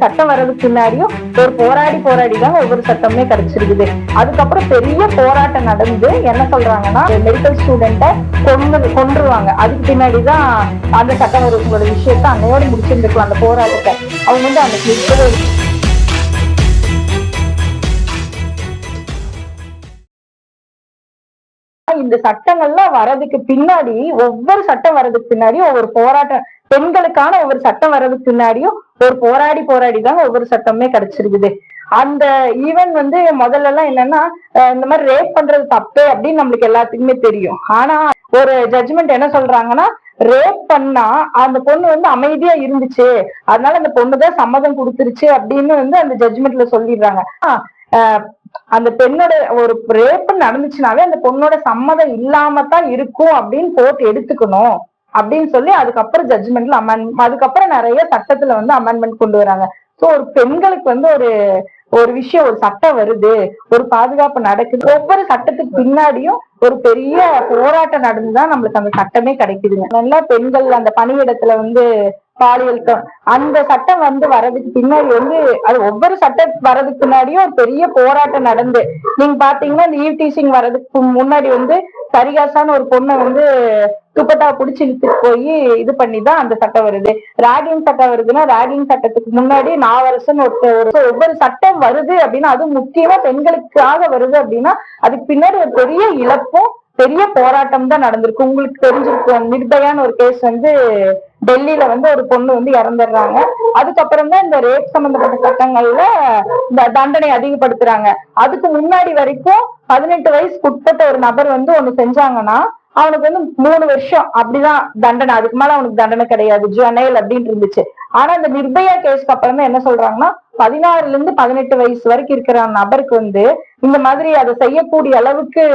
சட்டம் வர்றதுக்கு பின்னாடியும் ஒரு போராடி தாங்க ஒவ்வொரு சட்டமே கிடைச்சிருக்குது. அதுக்கப்புறம் பெரிய போராட்டம் நடந்து என்ன சொல்றாங்கன்னா மெடிக்கல் ஸ்டூடெண்ட்டை கொன்றுவாங்க. அதுக்கு பின்னாடிதான் அந்த சட்டம் வருவங்களோட விஷயத்த அன்னையோட முடிச்சிருந்துக்கலாம் அந்த போராட்டத்தை. அவங்க வந்து அந்த இந்த சட்டங்கள்லாம் வர்றதுக்கு பின்னாடி ஒவ்வொரு சட்டம் வர்றதுக்கு பின்னாடியும் ஒவ்வொரு போராட்டம், பெண்களுக்கான ஒவ்வொரு சட்டம் வர்றதுக்கு பின்னாடியும் ஒரு போராடி தான் ஒவ்வொரு சட்டமே கிடைச்சிருக்குது. அந்த ஈவன் வந்து முதல்ல எல்லாம் என்னன்னா இந்த மாதிரி ரேப் பண்றது தப்பு அப்படின்னு நம்மளுக்கு எல்லாத்துக்குமே தெரியும். ஆனா ஒரு ஜட்ஜ்மெண்ட் என்ன சொல்றாங்கன்னா, ரேப் பண்ணா அந்த பொண்ணு வந்து அமைதியா இருந்துச்சு, அதனால அந்த பொண்ணுதான் சம்மதம் கொடுத்துருச்சு அப்படின்னு வந்து அந்த ஜட்ஜ்மெண்ட்ல சொல்லிடுறாங்க. அந்த பெண்ணோட ஒரு ரேப் நடந்துச்சுனாவே அந்த பொண்ணோட சம்மதம் இல்லாம தான் இருக்கும் அப்படின்னு கோர்ட் எடுத்துக்கணும் அப்படின்னு சொல்லி அதுக்கப்புறம் ஜட்ஜ்மெண்ட்ல அதுக்கப்புறம் நிறைய சட்டத்துல வந்து அமெண்ட்மெண்ட் கொண்டு வராங்க. சோ ஒரு பெண்களுக்கு வந்து ஒரு விஷயம், ஒரு சட்டம் வருது, ஒரு பாதுகாப்பு நடக்குது, ஒவ்வொரு சட்டத்துக்கு பின்னாடியும் ஒரு பெரிய போராட்டம் நடந்துதான் நம்மளுக்கு அந்த சட்டமே கிடைக்குதுங்க. நல்லா பெண்கள் அந்த பணியிடத்துல வந்து பாலியல் அந்த சட்டம் வந்து வர்றதுக்கு பின்னாடி வந்து அது ஒவ்வொரு சட்டம் வர்றதுக்கு பின்னாடியும் ஒரு பெரிய போராட்டம் நடந்து, நீங்க பாத்தீங்கன்னா இந்த ஈவ் டீசிங் வர்றதுக்கு முன்னாடி வந்து சரிகாசான ஒரு பொண்ணை வந்து துப்பட்டா புடிச்சு இழுத்துட்டு போய் இது பண்ணிதான் அந்த சட்டம் வருது. ராகிங் சட்டம் வருதுன்னா ராகிங் சட்டத்துக்கு முன்னாடி நாவரசன் ஒவ்வொரு சட்டம் வருது அப்படின்னா அது முக்கியமா பெண்களுக்காக வருது அப்படின்னா அதுக்கு பின்னாடி ஒரு பெரிய இழப்பும் பெரிய போராட்டம் தான் நடந்திருக்கு. உங்களுக்கு தெரிஞ்சிருக்கும், நிர்பயான்னு ஒரு கேஸ் வந்து டெல்லியில வந்து ஒரு பொண்ணு வந்து இறந்துடுறாங்க. அதுக்கப்புறம் தான் இந்த ரேப் சம்பந்தப்பட்ட சட்டங்கள்ல இந்த தண்டனை அதிகப்படுத்துறாங்க. அதுக்கு முன்னாடி வரைக்கும் 18 வயசுக்கு உட்பட்ட ஒரு நபர் வந்து ஒண்ணு செஞ்சாங்கன்னா அவனுக்கு வந்து 3 வருஷம் அப்படிதான் தண்டனை, அதுக்கு மேல அவனுக்கு தண்டனை கிடையாது, ஜுவனைல் அப்படின்னு இருந்துச்சு. ஆனா இந்த நிர்பயா கேஸ்க்கு அப்புறம் தான் என்ன சொல்றாங்கன்னா 16ல இருந்து 18 வயசு வரைக்கும் இருக்கிற நபருக்கு வந்து இந்த மாதிரி அதை செய்யக்கூடிய அளவுக்கு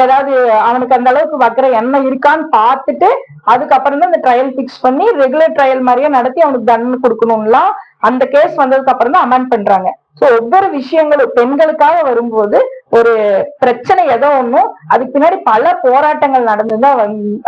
ஏதாவது அவனுக்கு அந்த அளவுக்கு வக்கிற எண்ணம் இருக்கான்னு பார்த்துட்டு அதுக்கப்புறம் தான் இந்த ட்ரையல் பிக்ஸ் பண்ணி ரெகுலர் ட்ரையல் மாதிரியே நடத்தி அவனுக்கு தண்டனை கொடுக்கணும்லாம் அந்த கேஸ் வந்ததுக்கு அப்புறம் தான் அமெண்ட் பண்றாங்க. சோ ஒவ்வொரு விஷயங்களும் பெண்களுக்காக வரும்போது ஒரு பிரச்சனை ஏதோ ஒண்ணும் அதுக்கு பின்னாடி பல போராட்டங்கள் நடந்துதான்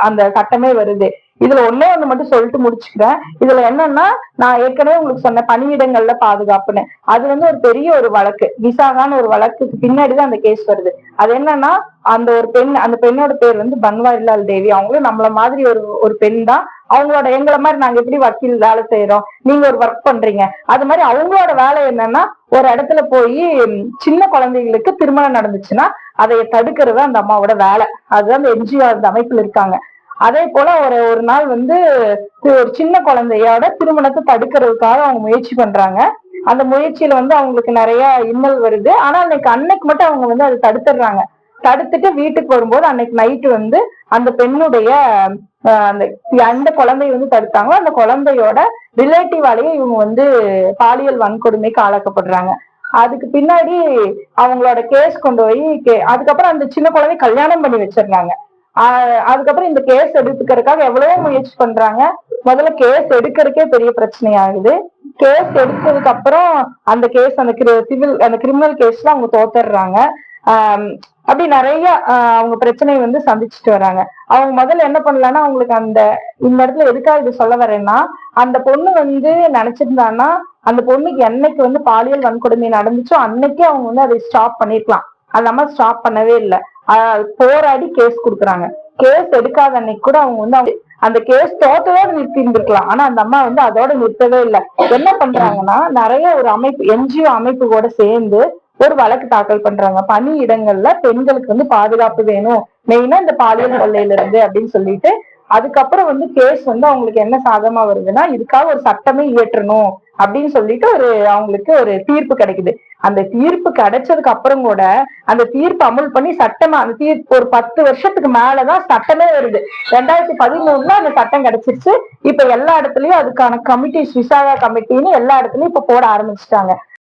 அந்த சட்டமே வருது. இதுல ஒன்னே ஒண்ணு மட்டும் சொல்லிட்டு முடிச்சுக்கிறேன். இதுல என்னன்னா நான் ஏற்கனவே உங்களுக்கு சொன்ன பணியிடங்கள்ல பாதுகாப்புன்னு அது வந்து ஒரு பெரிய ஒரு வழக்கு, விசாகான ஒரு வழக்குக்கு பின்னாடிதான் அந்த கேஸ் வருது. அது என்னன்னா அந்த பெண்ணோட பேர் வந்து பன்வாரிலால் தேவி. அவங்களும் நம்மள மாதிரி ஒரு பெண் தான். அவங்களோட எங்களை மாதிரி நாங்க எப்படி வக்கீல் வேலை செய்யறோம், நீங்க ஒரு ஒர்க் பண்றீங்க, அது மாதிரி அவங்களோட வேலை என்னன்னா ஒரு இடத்துல போய் சின்ன குழந்தைகளுக்கு திருமணம் நடந்துச்சுன்னா அதை தடுக்கிறது அந்த அம்மாவோட வேலை. அதுதான் அந்த என்ஜிஓ அந்த அமைப்புல இருக்காங்க. அதே போல ஒரு நாள் வந்து ஒரு சின்ன குழந்தையோட திருமணத்தை தடுக்கிறதுக்காக அவங்க முயற்சி பண்றாங்க. அந்த முயற்சியில வந்து அவங்களுக்கு நிறைய இன்னல் வருது. ஆனா அன்னைக்கு மட்டும் அவங்க வந்து அதை தடுத்துடுறாங்க. தடுத்துட்டு வீட்டுக்கு வரும்போது அன்னைக்கு நைட்டு வந்து அந்த பெண்ணுடைய அந்த குழந்தைய வந்து தடுத்தாங்க. அந்த குழந்தையோட ரிலேட்டிவாலேயே இவங்க வந்து பாலியல் வன்கொடுமைக்கு ஆளாக்கப்படுறாங்க. அதுக்கு பின்னாடி அவங்களோட கேஸ் கொண்டு போய் அதுக்கப்புறம் அந்த சின்ன குழந்தை கல்யாணம் பண்ணி வச்சிருந்தாங்க. அதுக்கப்புறம் இந்த கேஸ் எடுத்துக்கிறதுக்காக எவ்வளவோ முயற்சி பண்றாங்க. முதல்ல கேஸ் எடுக்கிறதுக்கே பெரிய பிரச்சனை ஆகுது. கேஸ் எடுத்ததுக்கு அப்புறம் அந்த கேஸ் அந்த கிரிமினல் கேஸ்ல அவங்க தோத்துடுறாங்க. அப்படி நிறைய அவங்க பிரச்சனையை வந்து சந்திச்சுட்டு வராங்க. அவங்க முதல்ல என்ன பண்ணலாம்னா அவங்களுக்கு இந்த இடத்துல எதுக்காக இது சொல்ல வரேன்னா அந்த பொண்ணு வந்து நினைச்சிருந்தான்னா அந்த பொண்ணுக்கு என்னைக்கு வந்து பாலியல் வன்கொடுமை நடந்துச்சோ அன்னைக்கே அவங்க வந்து அதை ஸ்டாப் பண்ணிருக்கலாம். அது நம்ம ஸ்டாப் பண்ணவே இல்லை. போராடி கேஸ் கொடுக்குறாங்க. கேஸ் எடுக்காத அன்னைக்கு கூட அவங்க வந்து அந்த கேஸ் தோட்டத்தோட நிறுத்தி இருந்திருக்கலாம். ஆனா அந்த அம்மா வந்து அதோட நிறுத்தவே இல்லை. என்ன பண்றாங்கன்னா நிறைய ஒரு அமைப்பு, என்ஜிஓ அமைப்பு கூட சேர்ந்து ஒரு வழக்கு தாக்கல் பண்றாங்க. பணி இடங்கள்ல பெண்களுக்கு வந்து பாதுகாப்பு வேணும், மெயினா இந்த பாலியல் கொள்ளையில இருந்து அப்படின்னு சொல்லிட்டு. அதுக்கப்புறம் வந்து கேஸ் வந்து அவங்களுக்கு என்ன சாதகமா வருதுன்னா இதுக்காக ஒரு சட்டமே இயற்றணும் அப்படின்னு சொல்லிட்டு அவங்களுக்கு ஒரு தீர்ப்பு கிடைக்குது. அந்த தீர்ப்பு கிடைச்சதுக்கு அப்புறம் கூட அந்த தீர்ப்பு அமல் பண்ணி சட்டமா அந்த தீர்ப்பு ஒரு 10 வருஷத்துக்கு மேலதான் சட்டமே வருது. 2013 அந்த சட்டம் கிடைச்சிருச்சு. இப்ப எல்லா இடத்துலயும் அதுக்கான கமிட்டிஸ், விசாகா கமிட்டின்னு எல்லா இடத்துலயும் இப்ப போட ஆரம்பிச்சுட்டாங்க.